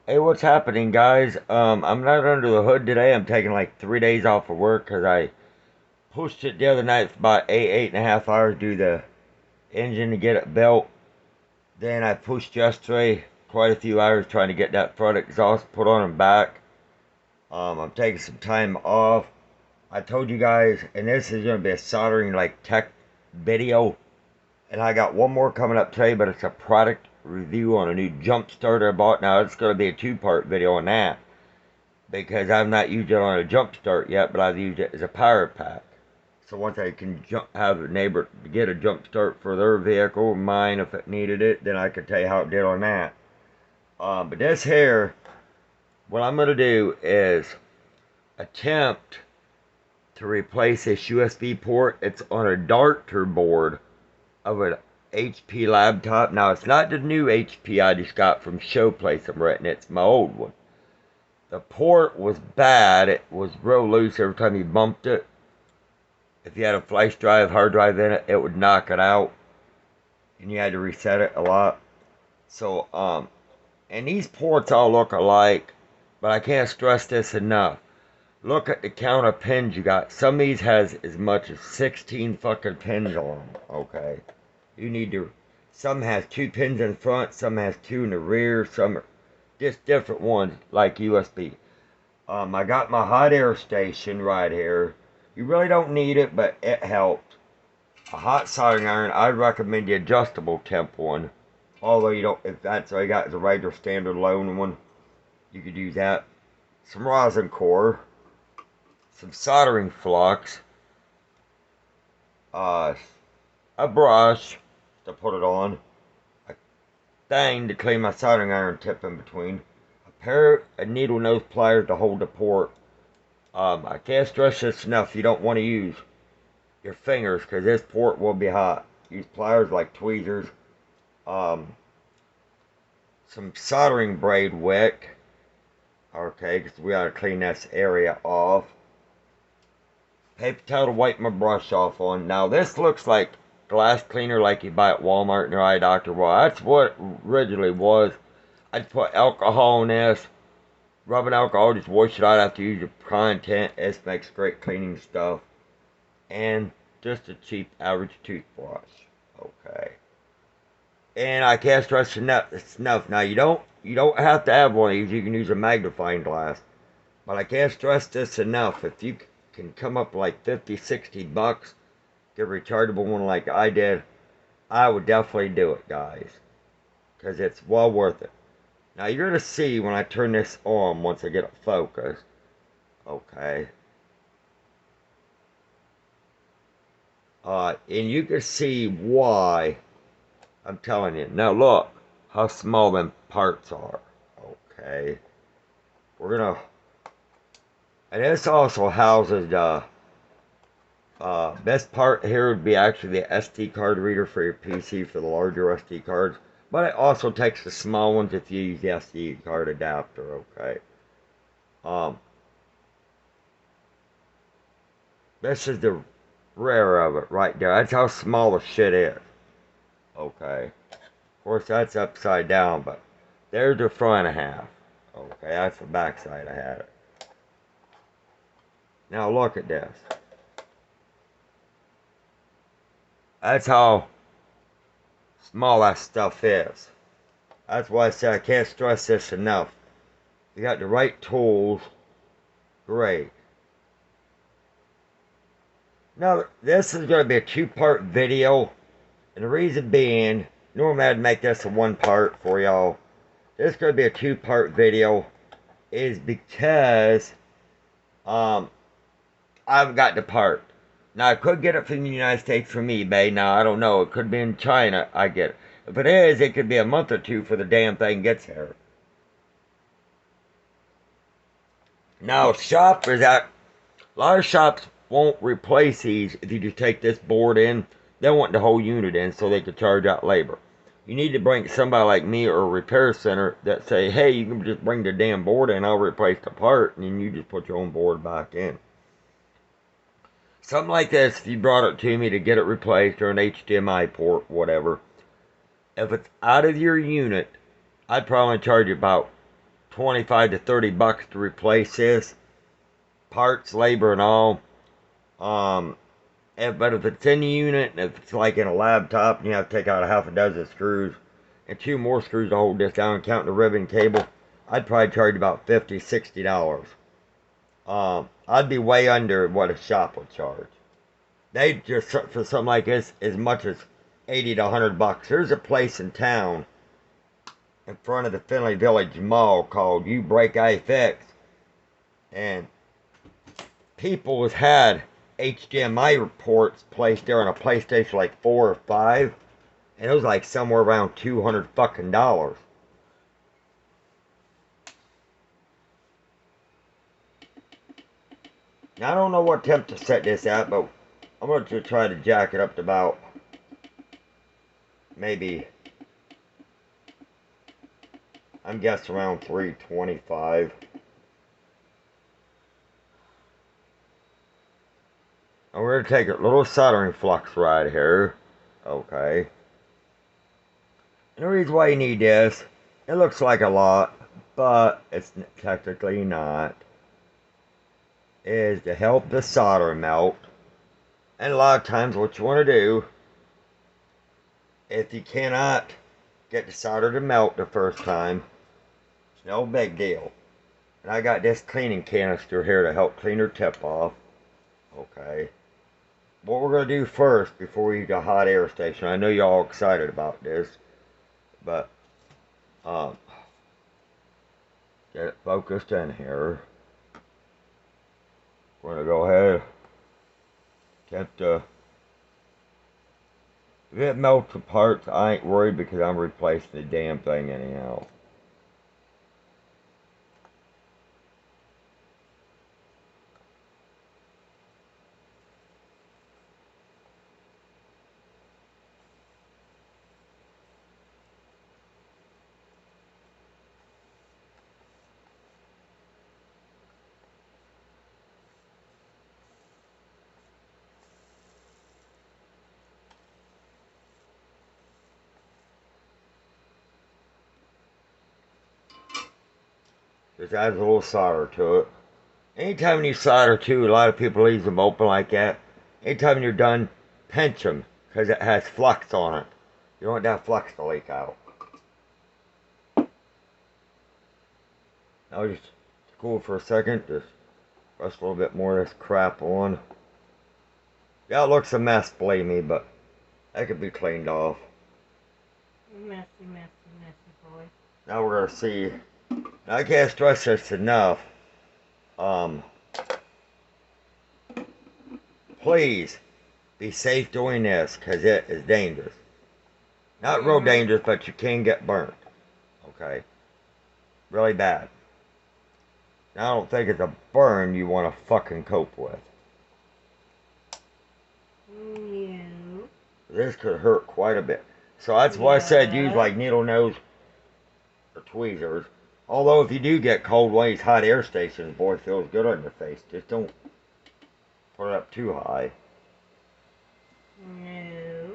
Hey, what's happening, guys? I'm not under the hood today. I'm taking like 3 days off of work because I pushed it the other night for about eight and a half hours to do the engine to get it built. Then I pushed yesterday quite a few hours trying to get that front exhaust put on and back. I'm taking some time off. I told you guys, and this is going to be a soldering like tech video. And I got one more coming up today, but it's a product review on a new jump starter I bought. Now it's going to be a two-part video on that, because I've not used it on a jump start yet, but I've used it as a power pack. So once I can have a neighbor to get a jump start for their vehicle, mine if it needed it, then I could tell you how it did on that. But this here, what I'm going to do is attempt to replace this USB port. It's on a darter board of an HP laptop. Now it's not the new HP I just got from Showplace I'm renting, it's my old one. The port was bad. It was real loose every time you bumped it. If you had a flash drive, hard drive in it, it would knock it out. And you had to reset it a lot. So, and these ports all look alike, but I can't stress this enough. Look at the count of pins you got. Some of these has as much as 16 fucking pins on them, okay? You need to, some has 2 pins in front, some has 2 in the rear, some are just different ones, like USB. I got my hot air station right here. You really don't need it, but it helped. A hot soldering iron, I'd recommend the adjustable temp one. Although you don't, if that's all you got is a regular standard lone one, you could use that. Some rosin core, some soldering flux, uh, a brush to put it on, a thing to clean my soldering iron tip in between, a pair of needle nose pliers to hold the port. I can't stress this enough. You don't want to use your fingers because this port will be hot. Use pliers like tweezers. Some soldering braid wick. Okay, because we gotta clean this area off. Paper towel to wipe my brush off on. Now this looks like glass cleaner like you buy at Walmart in your eye doctor. Well, that's what it originally was. I'd put alcohol in this. Rubbing alcohol, just wash it out after you use your content. This makes great cleaning stuff. And just a cheap average toothbrush. Okay. And I can't stress enough. Now you don't have to have one of these. You can use a magnifying glass. But I can't stress this enough. If you can come up like 50, 60 bucks, get a rechargeable one like I did, I would definitely do it, guys. Because it's well worth it. Now you're going to see when I turn this on once I get it focused. Okay. And you can see why I'm telling you. Now look how small them parts are. Okay. We're going to... And this also houses the... best part here would be actually the SD card reader for your PC for the larger SD cards. But it also takes the small ones if you use the SD card adapter, okay? This is the rear of it right there. That's how small the shit is. Okay. Of course, that's upside down, but there's the front half. Okay, that's the back side I had it. Now look at this. That's how small that stuff is. That's why I said I can't stress this enough. You got the right tools, great. Now, this is going to be a two-part video. And the reason being, normally I'd make this a one-part for y'all. This is going to be a two-part video. Is because I've got the part. Now, I could get it from the United States from eBay. Now, I don't know. It could be in China. I get it. If it is, it could be a month or two for the damn thing gets here. Now, shoppers at a lot of shops won't replace these if you just take this board in. They want the whole unit in so they can charge out labor. You need to bring somebody like me or a repair center that say, hey, you can just bring the damn board in, I'll replace the part, and then you just put your own board back in. Something like this, if you brought it to me to get it replaced, or an HDMI port, whatever, if it's out of your unit, I'd probably charge you about $25 to $30 to replace this. Parts, labor, and all. But if it's in the unit, and if it's like in a laptop, and you have to take out a half a dozen screws, and 2 more screws to hold this down, counting the ribbon cable, I'd probably charge about $50, $60. I'd be way under what a shop would charge. They just, for something like this, as much as 80 to $100. There's a place in town in front of the Finley Village Mall called You Break I Fix, and people has had HDMI reports placed there on a PlayStation like 4 or 5, and it was like somewhere around $200 fucking dollars. Now I don't know what temp to set this at, but I'm going to try to jack it up to about maybe, I'm guessing around 325. And we're going to take a little soldering flux right here. Okay. And the reason why you need this, it looks like a lot, but it's technically not, is to help the solder melt. And a lot of times what you want to do, if you cannot get the solder to melt the first time, it's no big deal. And I got this cleaning canister here to help clean her tip off. Okay. What we're going to do first, before we use a hot air station, I know y'all all excited about this, but get it focused in here. We're going to go ahead, attempt to, if it melts apart, I ain't worried because I'm replacing the damn thing anyhow. Just adds a little solder to it. Anytime you solder too, a lot of people leave them open like that. Anytime you're done, pinch them, because it has flux on it. You don't want that flux to leak out. Now just cool for a second, just press a little bit more of this crap on. Yeah, it looks a mess, believe me, but that could be cleaned off. Messy, messy, messy boy. Now we're going to see. I can't stress this enough. Please be safe doing this, because it is dangerous. Not real dangerous, but you can get burnt. Okay? Really bad. Now, I don't think it's a burn you want to fucking cope with. No. This could hurt quite a bit. So that's why I said use like needle nose or tweezers. Although if you do get cold, one of these hot air stations, boy, it feels good on your face. Just don't put it up too high. No.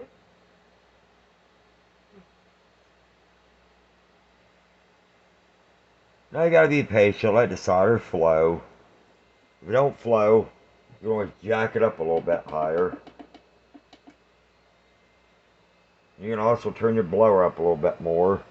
Now you gotta be patient, let the solder flow. If it don't flow, you can always jack it up a little bit higher. You can also turn your blower up a little bit more.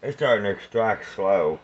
It's starting to extract slow.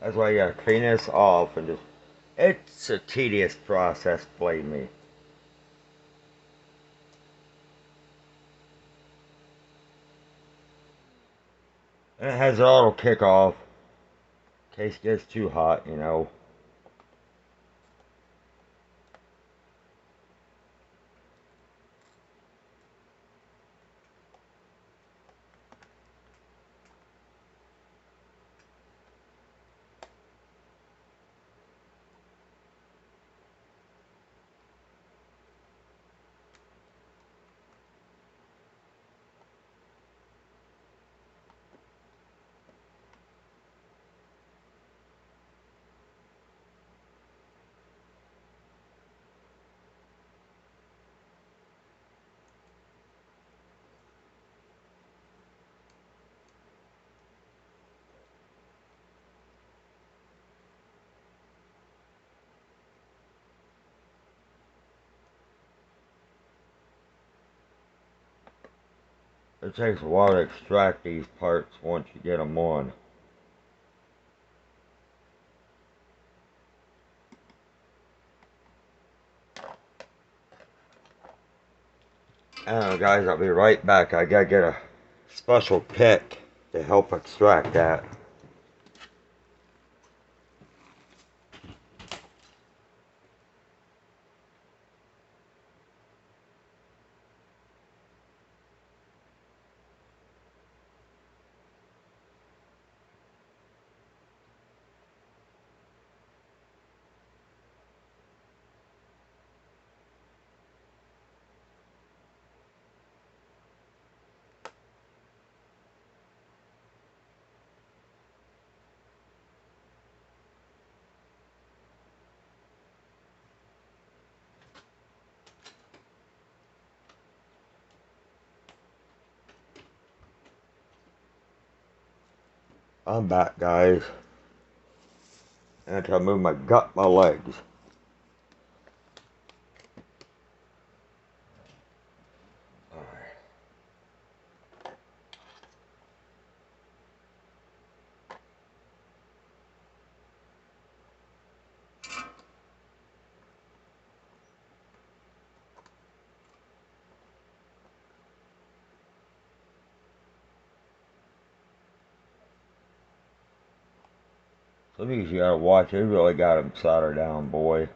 That's why you gotta clean this off and just. It's a tedious process, believe me. And it has an auto kick off in case it gets too hot, you know. It takes a while to extract these parts once you get them on. Guys, I'll be right back. I gotta get a special pick to help extract that. I'm back, guys. And I try to move my legs. Alright. Some of these you gotta watch. They really got them soldered down, boy.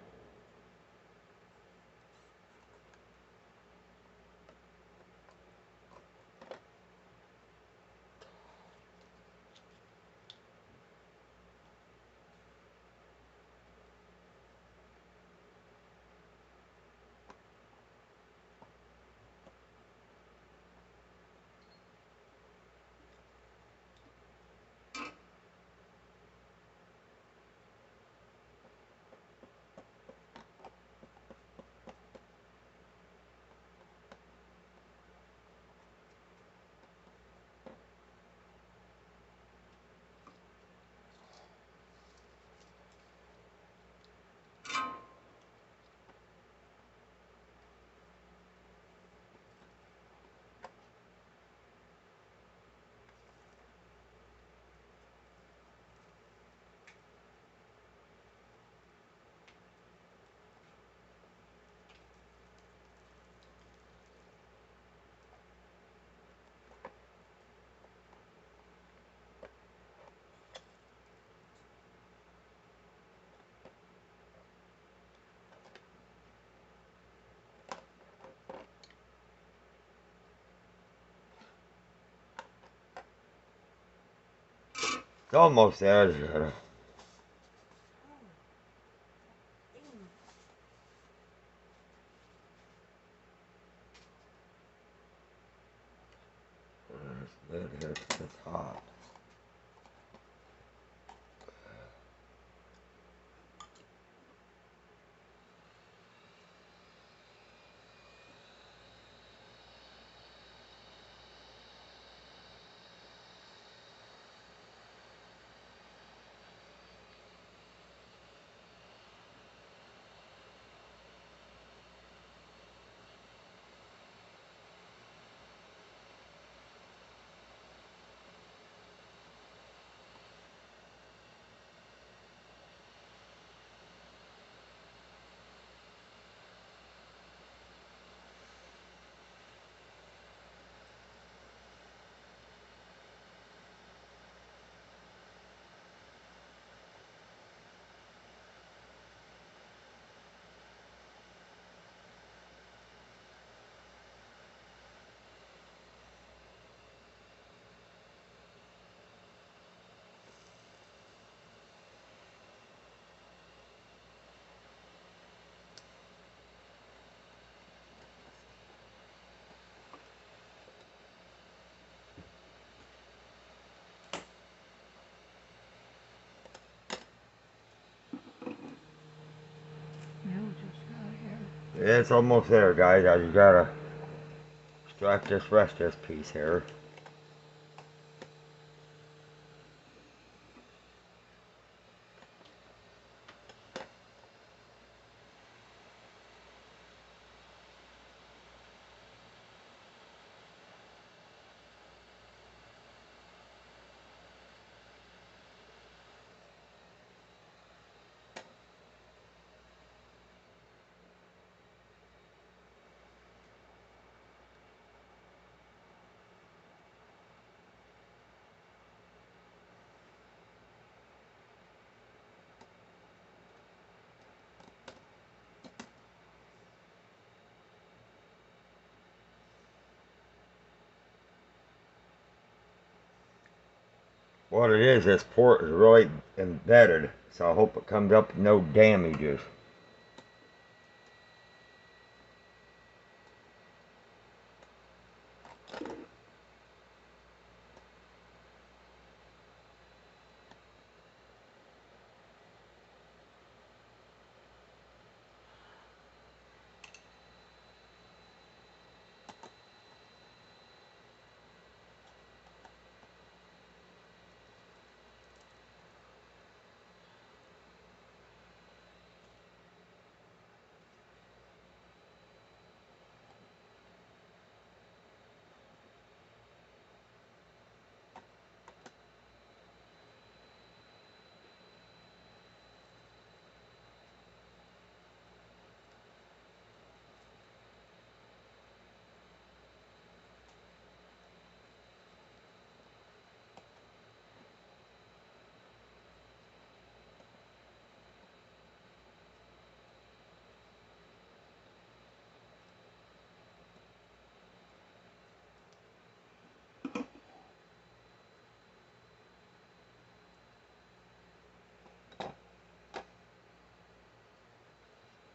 It's almost there. It's hot. Yeah, it's almost there, guys. I just gotta extract this rest of this piece here. What it is, this port is really embedded, so I hope it comes up with no damages.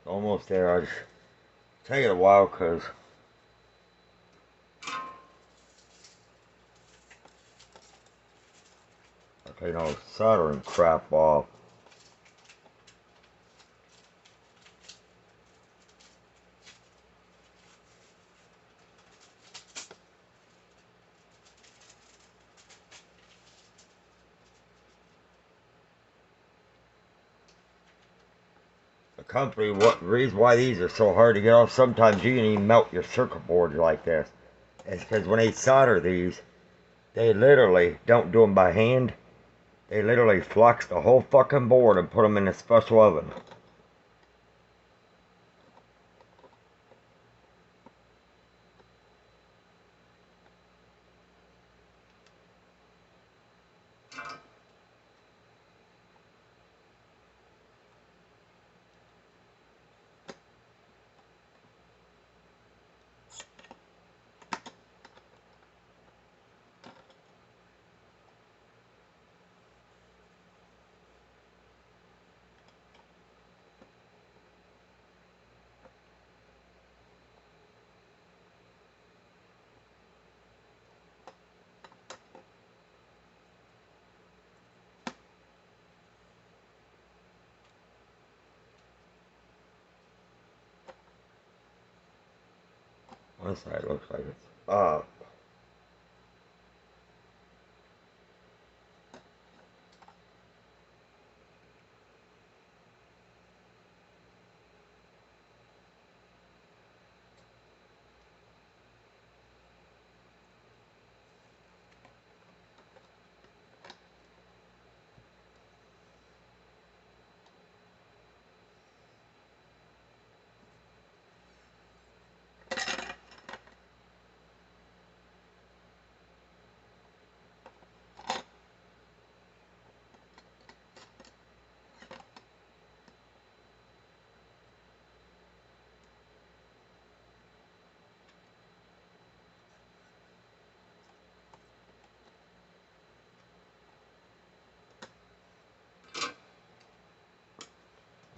Almost there. I just take it a while because soldering crap off. The company, what reason why these are so hard to get off? Sometimes you can even melt your circuit boards like this. It's because when they solder these, they literally don't do them by hand. They literally flux the whole fucking board and put them in a special oven. One side looks like it's up.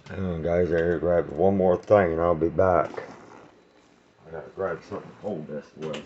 Hang on, guys, I gotta grab one more thing and I'll be back. I gotta grab something to hold this with.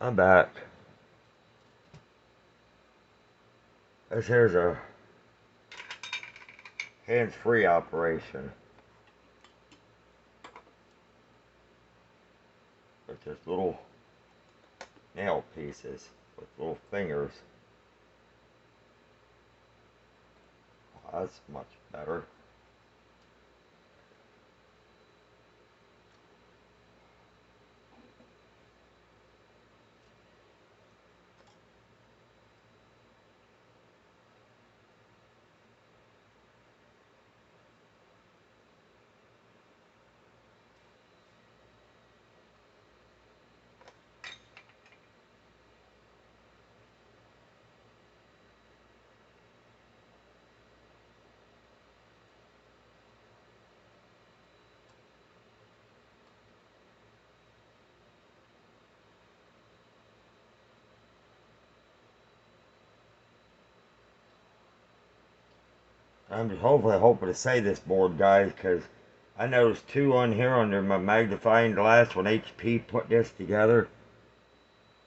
I'm back. This here's a hands-free operation. With just little nail pieces with little fingers. Oh, that's much better. I'm hopefully hoping to save this board, guys, because I noticed two on here under my magnifying glass when HP put this together.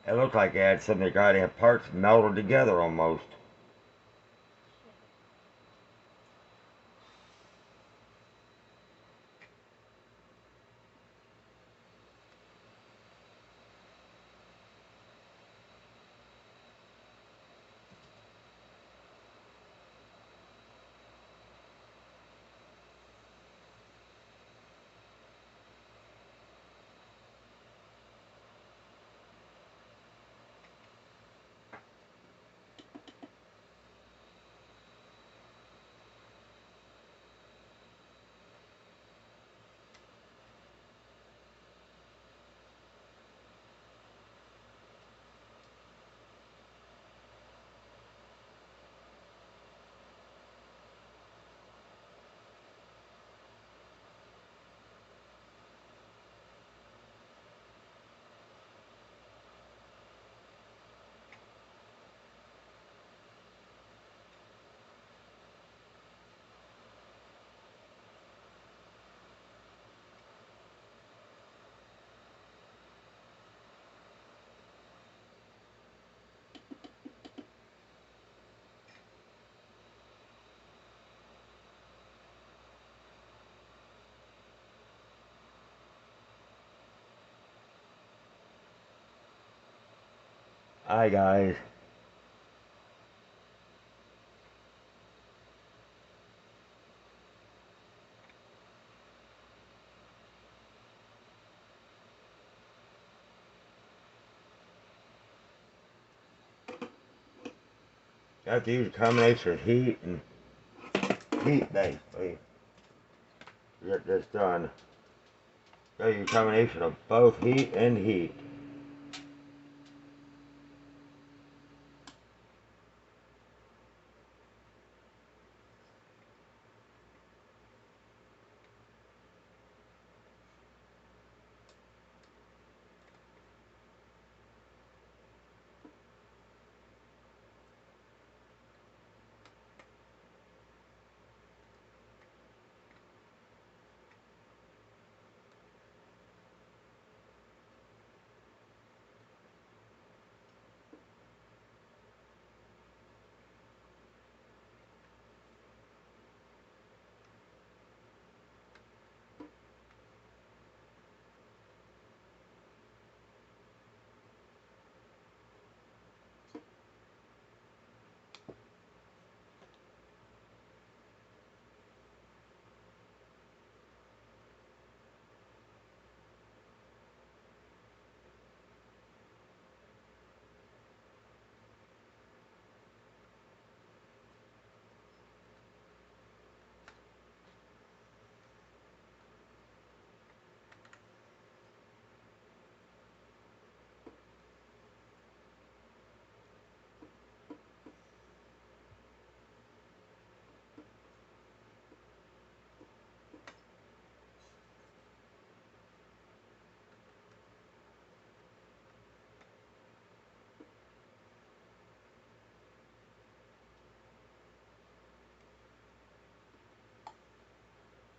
It looked like it had some of the goddamn parts melted together almost. Hi, guys. You have to use a combination of heat and heat, basically, to get this done. You gotta use a combination of both heat and heat.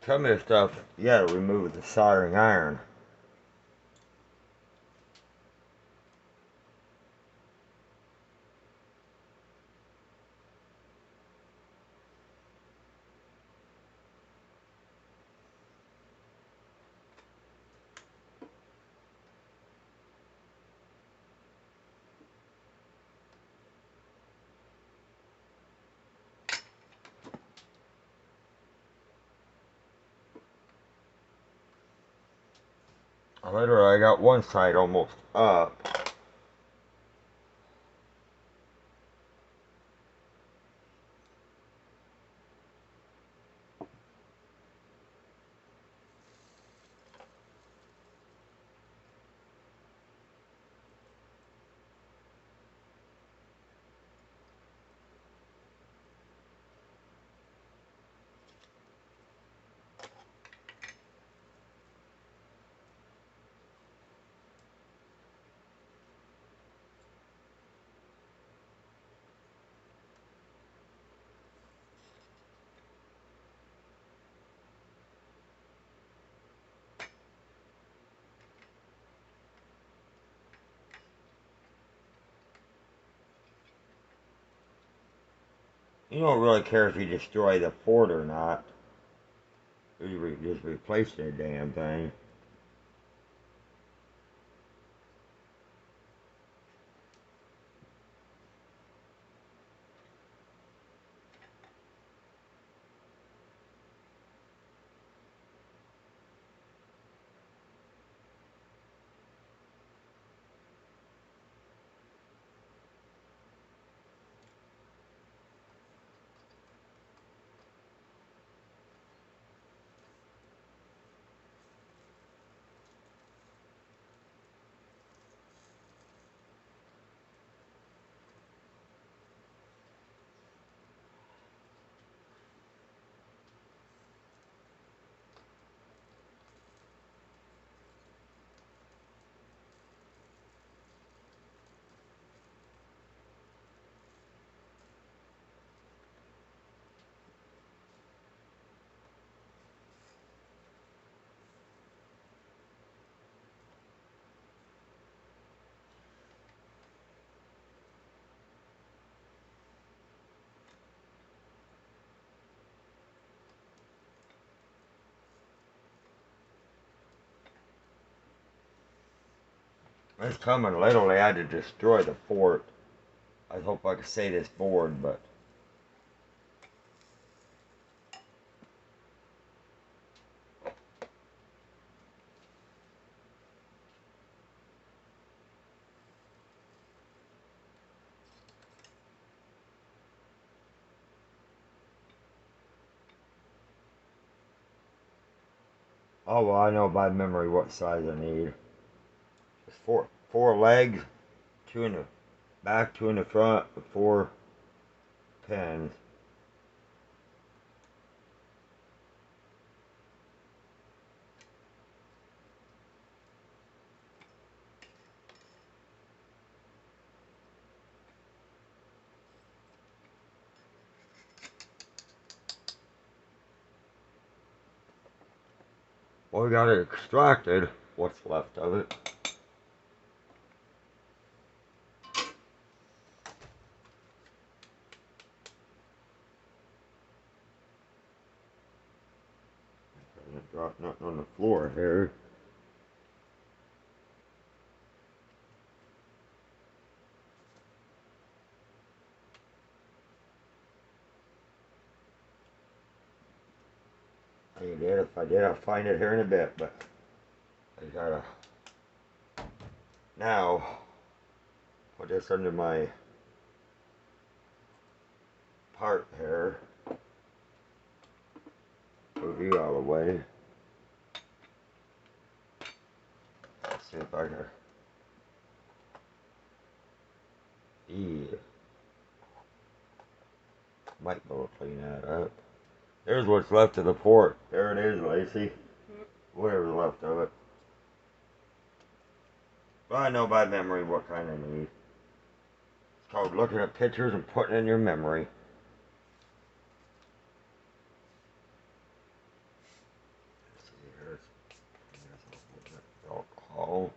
Some of this stuff, you gotta remove the soldering iron. Literally, I got one side almost up. You don't really care if you destroy the fort or not. You just replace the damn thing. It's coming. Literally, I had to destroy the fort. I hope I can say this board, but Oh well, I know by memory what size I need. It's four legs, two in the back, two in the front, with four pins. Well, we got it extracted. What's left of it? Doesn't drop nothing on the floor here. I did. If I did, I'll find it here in a bit. But I gotta now put this under my part here. Move you out of the way. Let's see if I can. Yeah. Might be able to clean that up. There's what's left of the port. There it is, Lacey. Whatever's left of it. But I know by memory what kind I need. It's called looking at pictures and putting in your memory. Let's see here. Alcohol.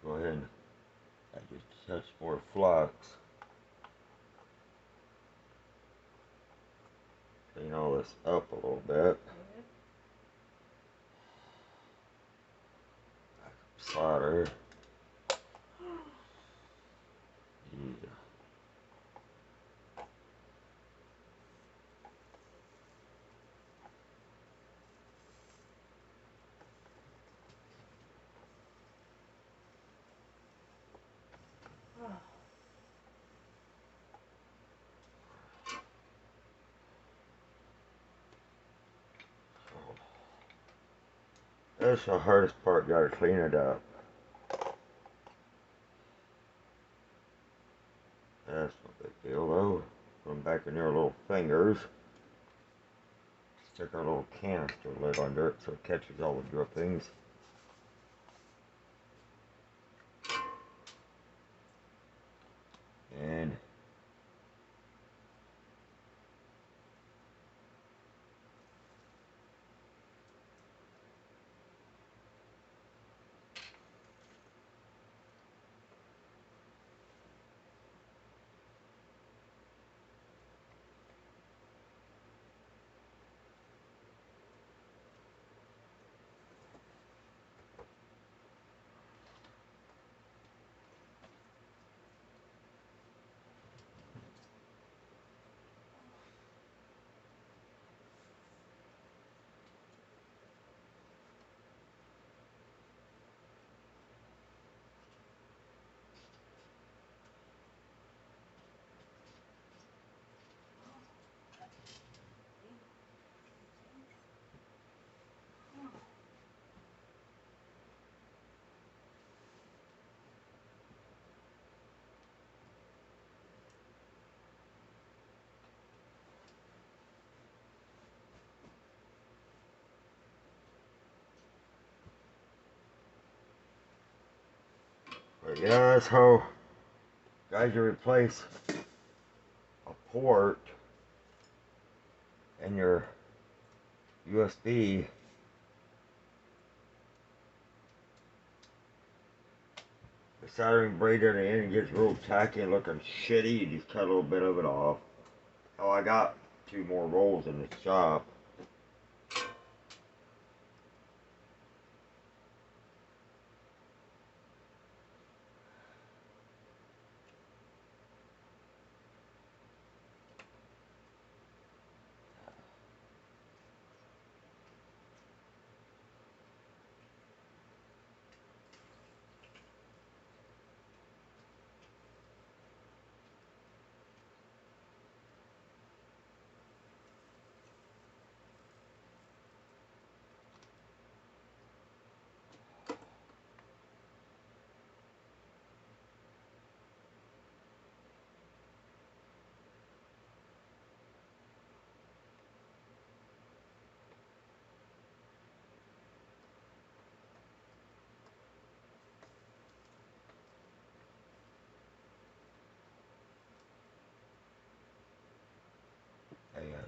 Go ahead and I just touch more flux. Clean all this up a little bit. Solder. Yeah. That's the hardest part, gotta clean it up. That's no big deal though. Put them back in your little fingers. Stick our little canister lid under it so it catches all the drippings. And but yeah, that's how guys you replace a port in your USB. The soldering braid at the end gets real tacky and looking shitty. You just cut a little bit of it off. Oh, I got two more rolls in the shop.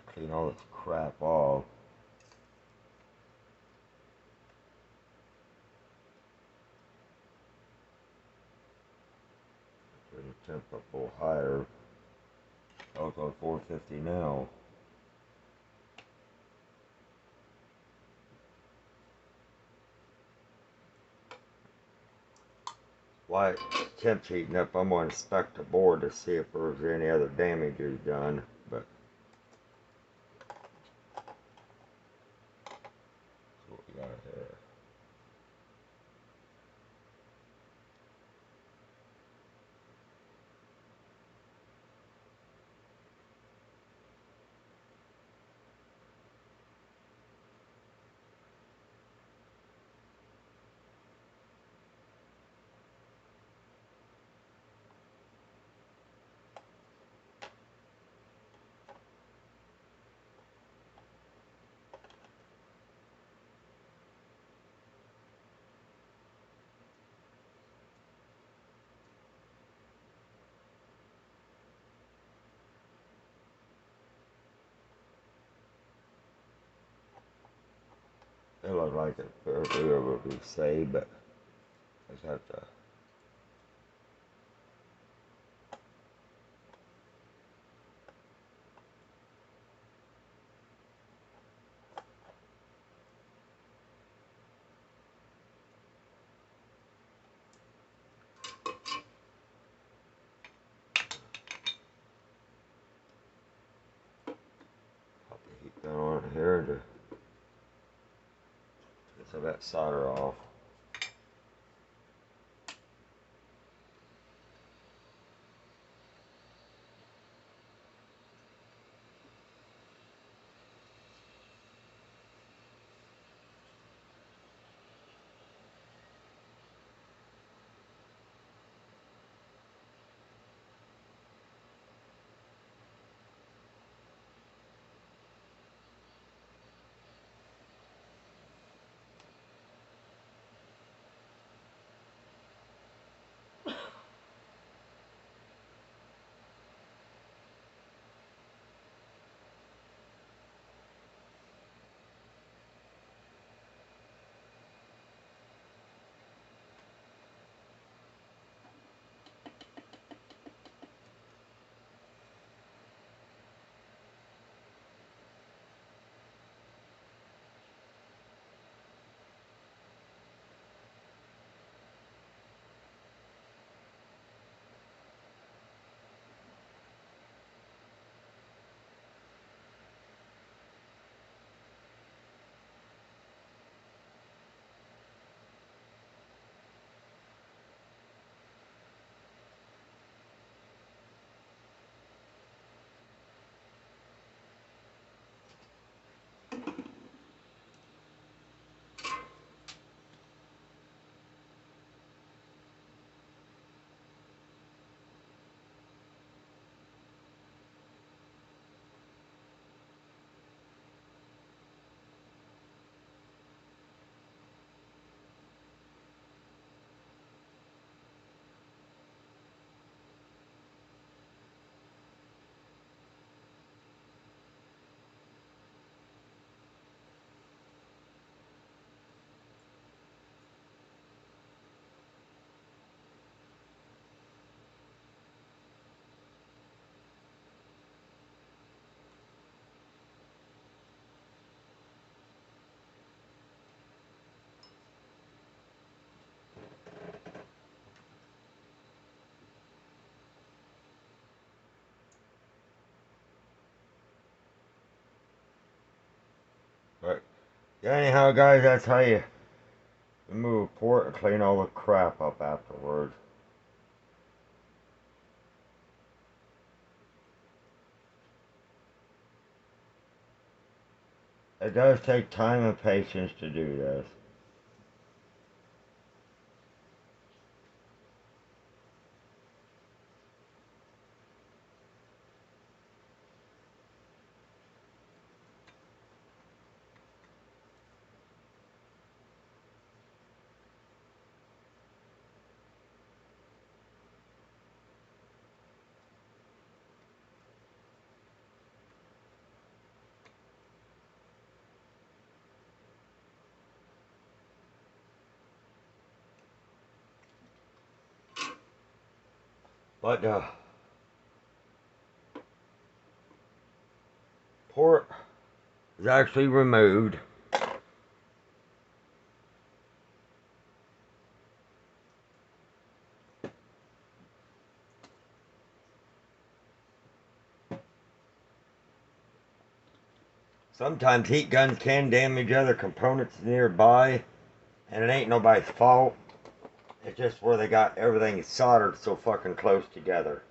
Clean all this crap off. Turn the temp up a little higher. Oh, it's on 450 now. While temp's heating up, I'm going to inspect the board to see if there's any other damage is done. But that's what we got here. It looks like it's fairly able to be saved, but I just have to. Pop the heat gun on here to get some of that solder off. But yeah, anyhow, guys, that's how you remove a port and clean all the crap up afterwards. It does take time and patience to do this. But port is actually removed. Sometimes heat guns can damage other components nearby, and it ain't nobody's fault. It's just where they got everything soldered so fucking close together.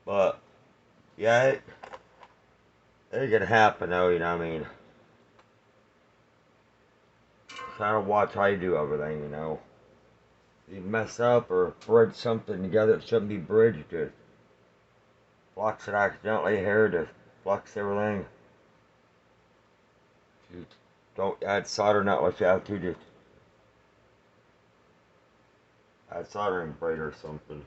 But yeah, it can happen though, you know what I mean? Try to watch how you do everything, you know. If you mess up or bridge something together that shouldn't be bridged, just flux it accidentally here, just flux everything. If you don't add solder nut like you have to, just add soldering braid or something.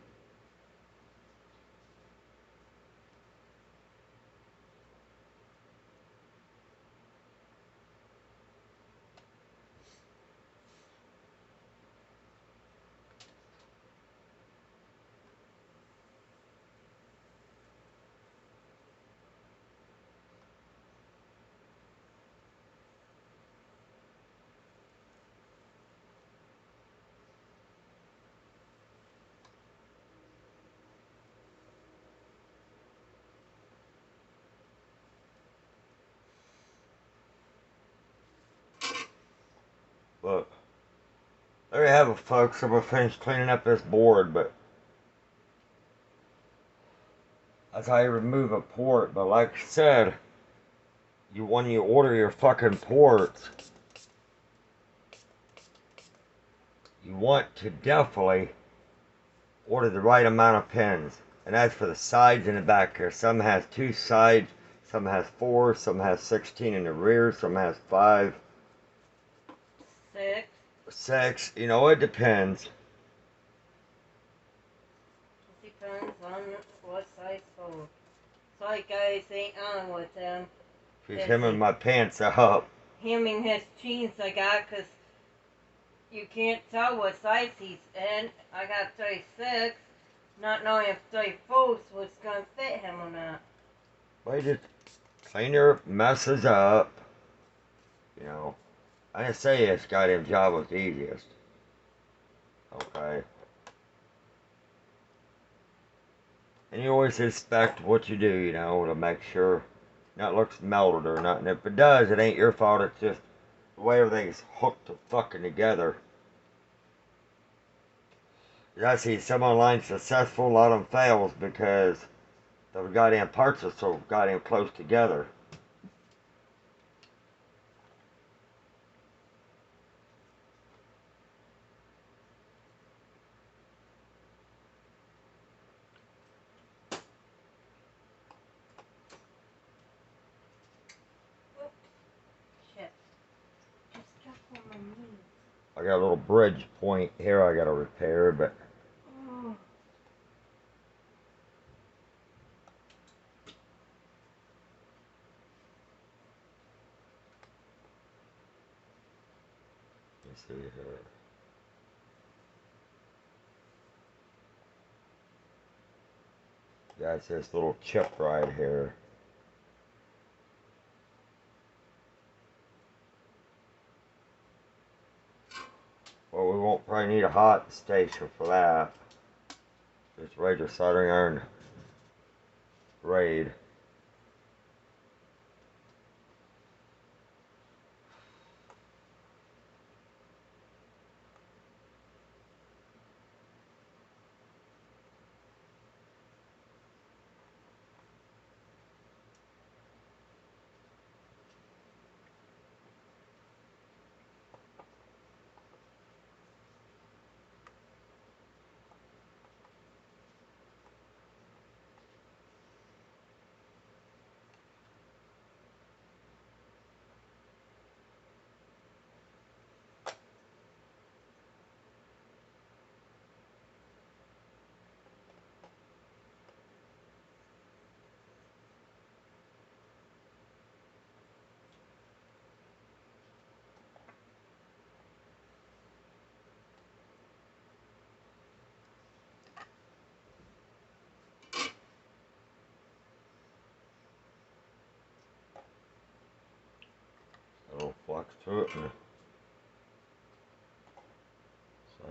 But there you have it, folks. I'm gonna finish cleaning up this board, but that's how you remove a port. But like I said, when you order your fucking ports, you want to definitely order the right amount of pins. And that's for the sides and the back here. Some has 2 sides, some has 4, some has 16 in the rear, some has 5, 6. 6. You know, it depends. It depends on what size hole. Sorry guys, ain't on with them. She's hemming my pants up. Hemming his jeans I got, cause you can't tell what size he's in. I got 36, not knowing if 34 was gonna fit him or not. Well, you just clean your messes up. You know, I didn't say this goddamn job was the easiest. Okay. And you always inspect what you do, you know, to make sure nothing looks melted or nothing. If it does, it ain't your fault. It's just the way everything's hooked to fucking together. I see some online successful, a lot of them fails because the goddamn parts are so goddamn close together. Shit. Just drop on my knee. I got a little bridge point here I gotta repair, but Oh. let's see here. That's this little chip right here. Well, we won't probably need a hot station for that. Just regular soldering iron braid. to it. And so,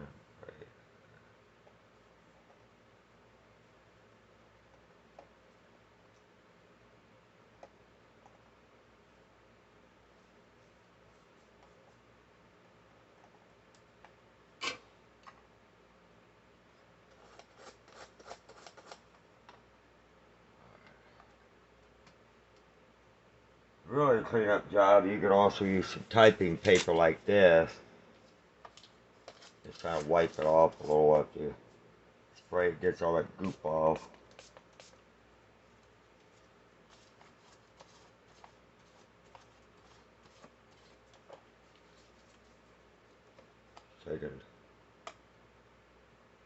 really clean up job. You could also use some typing paper like this. Just kind of wipe it off a little after you spray it, gets all that goop off. Second,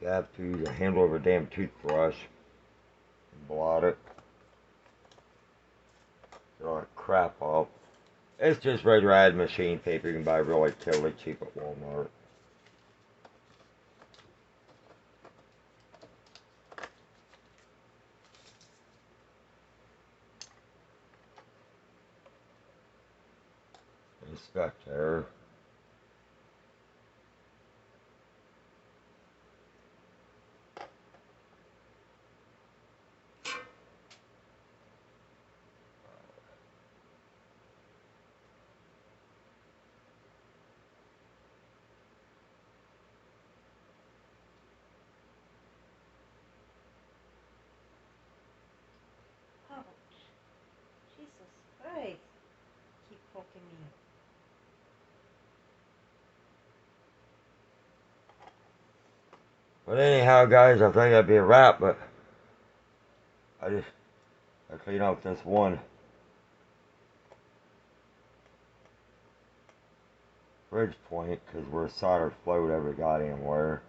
you have to use a handle of a damn toothbrush and blot it. Get all that crap off. It's just regular ad machine paper you can buy really totally cheap at Walmart. Inspect there. Ouch. Jesus Christ. Keep poking me. But anyhow, guys, I think that'd be a wrap. But I clean out this one bridge point because we're soldered float every goddamn where.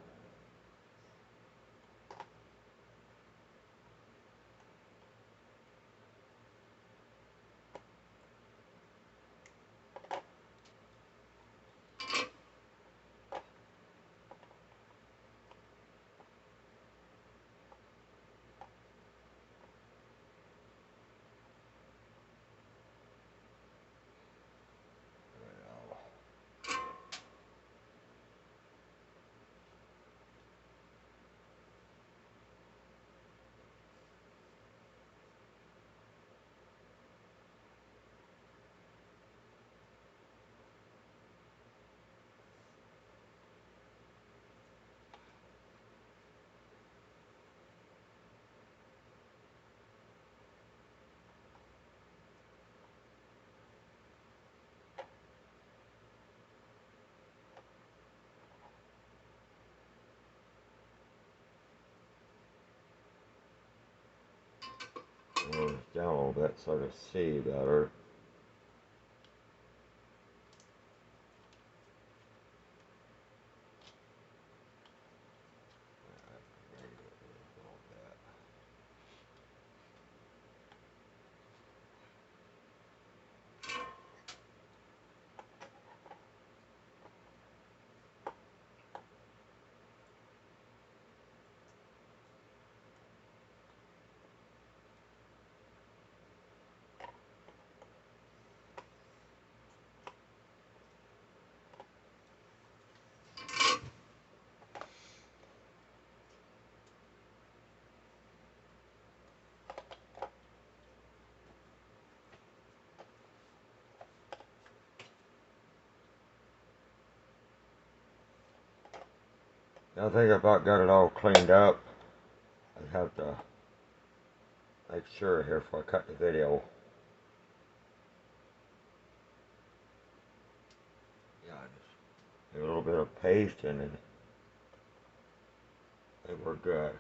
Down a little bit so to see better. I think I about got it all cleaned up. I have to make sure here before I cut the video. Yeah, just a little bit of paste and then I think we're good.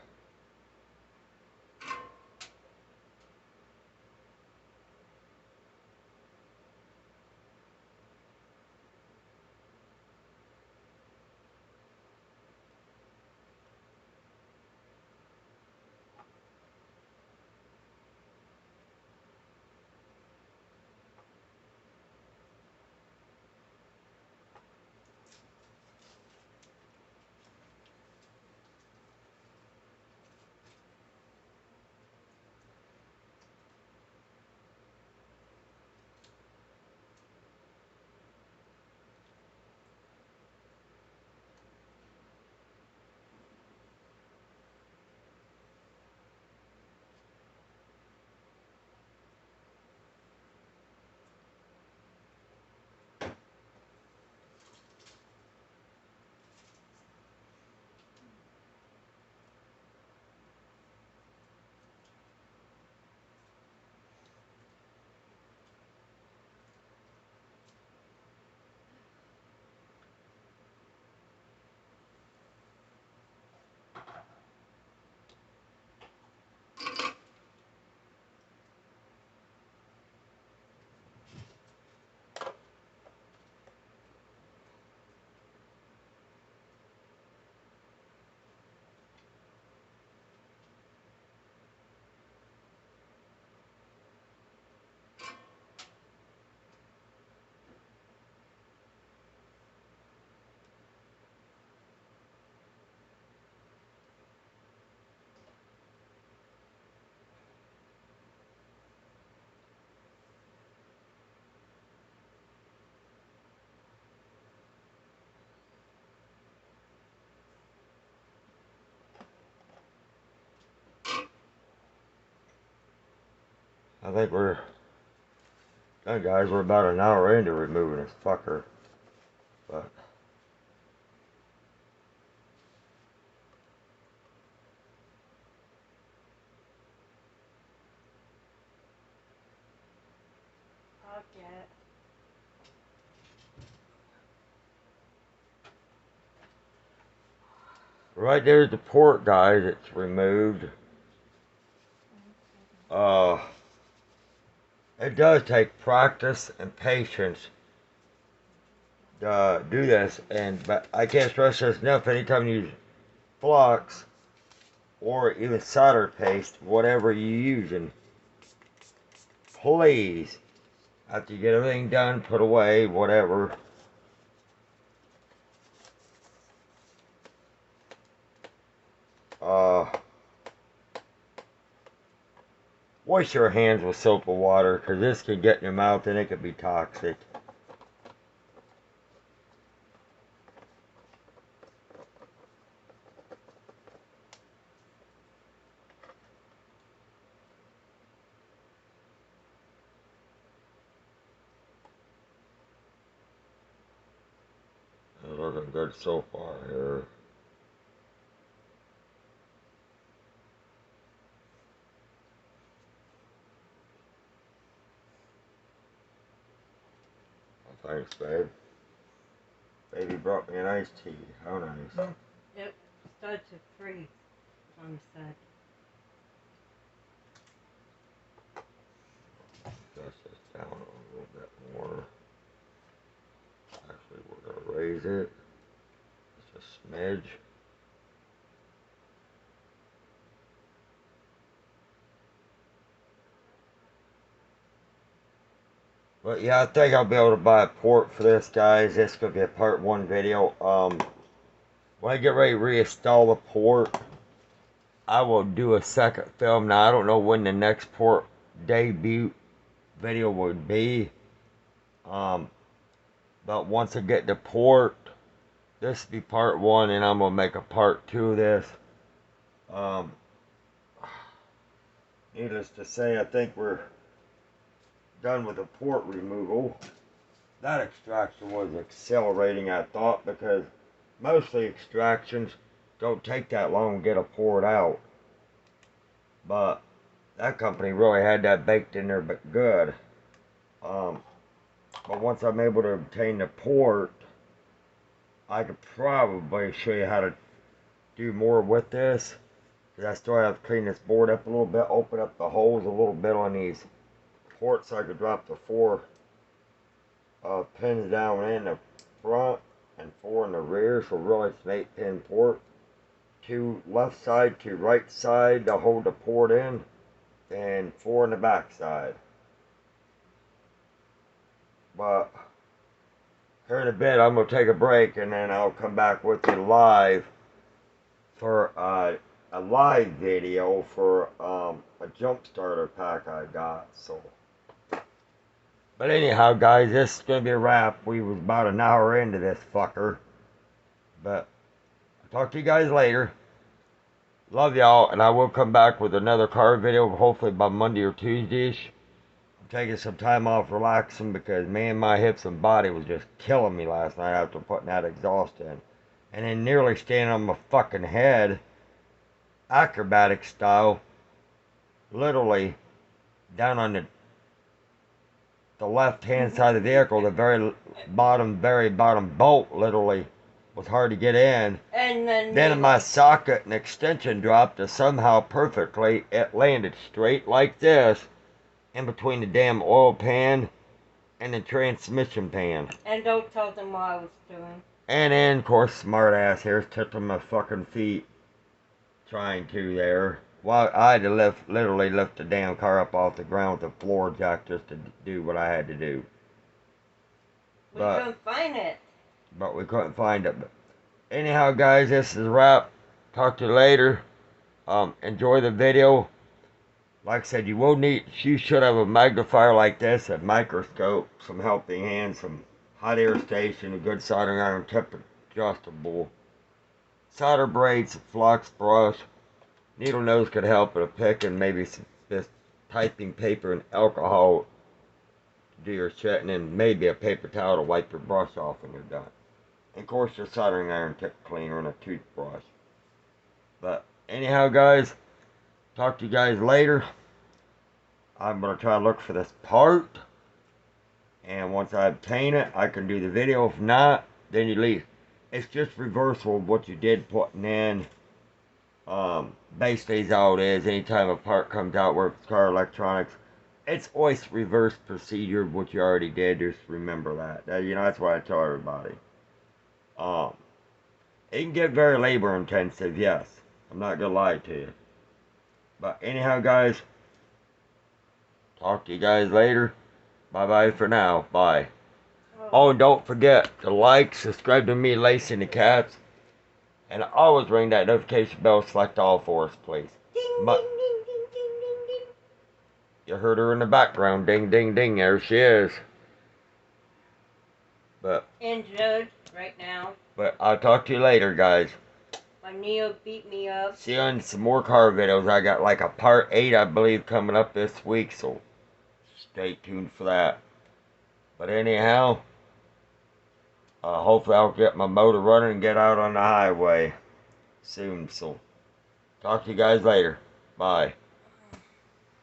I think we're done, guys. We're about an hour into removing this fucker. But I'll get. right there's the port, guys. It's removed. It does take practice and patience to do this, but I can't stress this enough. Anytime you use flux or even solder paste, whatever you're using, please, after you get everything done, put away, whatever, uh, wash your hands with soap and water, because this can get in your mouth and it can be toxic. It's looking good so far here. Thanks, babe. Baby brought me an iced tea. How nice. It started to freeze on the side. Adjust this down a little bit more. Actually, we're going to raise it just a smidge. But yeah, I think I'll be able to buy a port for this, guys. This could be a part 1 video. When I get ready to reinstall the port, I will do a second film. Now, I don't know when the next port debut video would be. But once I get the port, this will be part 1, and I'm going to make a part 2 of this. Needless to say, I think we're done with the port removal. That extraction was accelerating, I thought, because mostly extractions don't take that long to get a port out. But that company really had that baked in there, but good. But once I'm able to obtain the port, I could probably show you how to do more with this. Because I still have to clean this board up a little bit, open up the holes a little bit on these ports so I could drop the 4 pins down in the front and 4 in the rear. So really it's an 8-pin port. 2 left side, 2 right side to hold the port in, and 4 in the back side. But here in a bit I'm going to take a break, and then I'll come back with you live for a live video for a jump starter pack I got. So, but anyhow, guys, this is going to be a wrap. We was about an hour into this fucker. But I'll talk to you guys later. Love y'all, and I will come back with another car video, hopefully by Monday or Tuesday-ish. I'm taking some time off relaxing because, man, my hips and body was just killing me last night after putting that exhaust in. And then nearly standing on my fucking head, acrobatic style, literally down on the left-hand side of the vehicle, the very bottom bolt literally was hard to get in. And Then my socket and extension dropped, and somehow perfectly it landed straight like this in between the damn oil pan and the transmission pan. And don't tell them what I was doing. And then, of course, smart ass here tipping my fucking feet trying to there. Well, I had to literally lift the damn car up off the ground with the floor jack just to do what I had to do. We couldn't find it. But we couldn't find it. But anyhow, guys, this is a wrap. Talk to you later. Enjoy the video. Like I said, you should have a magnifier like this, a microscope, some helping hands, some hot air station, a good soldering iron, temperature adjustable, solder blades, flux brush, needle nose could help, and a pick, and maybe some this typing paper and alcohol to do your shitting, and maybe a paper towel to wipe your brush off when you're done. And of course, your soldering iron tip cleaner and a toothbrush. But anyhow, guys, talk to you guys later. I'm gonna try to look for this part, and once I obtain it, I can do the video. If not, then you leave. It's just reversal of what you did putting in. Base stays how it is. Anytime a part comes out where it's car electronics, it's always reverse procedure of what you already did. Just remember that. You know, that's why I tell everybody. It can get very labor intensive, yes. I'm not gonna lie to you. But anyhow, guys, talk to you guys later. Bye bye for now. Bye. Oh, and don't forget to like, subscribe to me, Lacey and the Cats, and always ring that notification bell. Select all for us, please. Ding, But ding, ding, ding, ding, ding, ding. you heard her in the background. Ding, ding, ding. There she is. But Injured right now. But I'll talk to you later, guys. My Neo beat me up. See you on some more car videos. I got like a part 8, I believe, coming up this week, so stay tuned for that. But anyhow, hopefully I'll get my motor running and get out on the highway soon. So talk to you guys later. Bye.